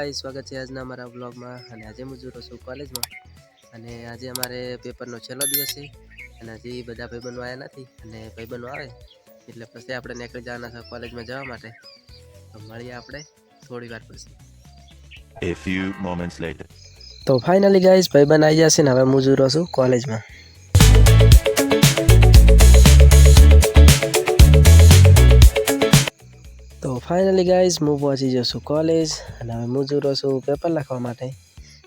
Guys स्वागत है आज अमरा व्लॉग में। आज हूँ जो छूँ कॉलेज में અને આજે અમારે પેપરનો છેલ્લો દિવસ છે અને હજી બધા ભાઈબંધો આવ્યા નથી અને ભાઈબંધો આવે એટલે પછી આપણે નીકળી જવાના છે કોલેજમાં જવા માટે। તો મળીએ આપણે થોડી વાર પછી। A few moments later. તો ફાઇનલી ગાઈસ ભાઈબંધ આવી જશે ને હવે હું જ રહું છું કોલેજમાં। તો ફાઇનલી ગાઈસ હું પહોંચી ગયો છું કોલેજ અને હવે હું જ રહું છું પેપર લખવા માટે।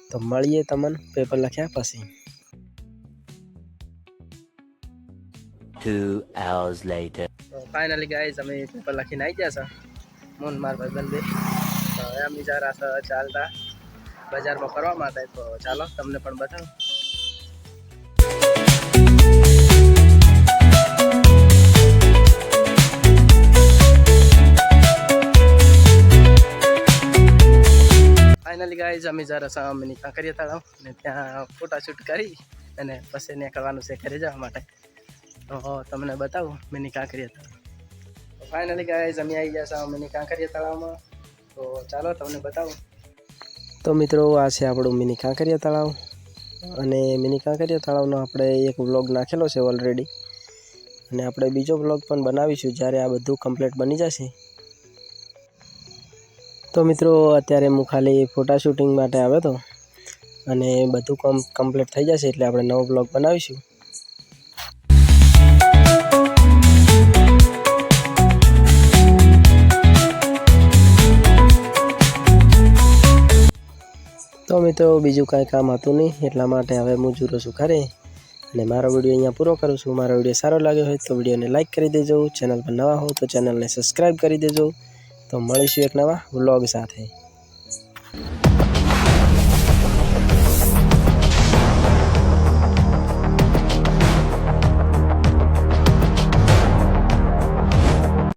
तो મળીએ તમને પેપર લખ્યા પછી। 2 hours later. तो फाइनली गाइस અમે પેપર લખીને આવી ગયા છે મોન માર ભાઈબંધ બે। તો હવે અમે જા રહ્યા છે ચાલતા બજારમાં ફરવા માટે। તો ચાલો તમને પણ બતાવું। फाइनली गाइस અમે જા રહ્યા છે મિની કાંકરિયા તળાવ અને ત્યાં ફોટોશૂટ કરી અને પછી નીકળવાનું છે ઘરે જવા માટે। તો તમને બતાવું મિની કાંકરિયા તળાવ। તો फाइनली गाइस અમે આવી ગયા છે મિની કાંકરિયા તળાવમાં। તો ચાલો તમને બતાવું। તો મિત્રો આ છે આપણું મિની કાંકરિયા તળાવ અને મિની કાંકરિયા તળાવનો આપણે એક વ્લોગ નાખેલો છે ઓલરેડી અને આપણે બીજો વ્લોગ પણ બનાવીશું જ્યારે આ બધું કમ્પ્લીટ બની જશે। તો મિત્રો અત્યારે હું ખાલી ફોટા શૂટિંગ માટે આવ્યો હતો અને બધું કામ કમ્પ્લીટ થઈ જશે એટલે આપણે નવો વ્લોગ બનાવીશું। तो मित्रों बीजू कांई काम हतुं नहीं एटला माटे हवे हूँ जूरो छुं घरे अने मारो विडियो अहींया पूरो करूँ छुं। मारो विडियो सारो लाग्यो होय तो विडियो ने लाइक करी देजो, चेनल पर नवा हो तो चेनल ने सब्सक्राइब करी देजो। तो मळीशुं एक नवा व्लॉग साथे।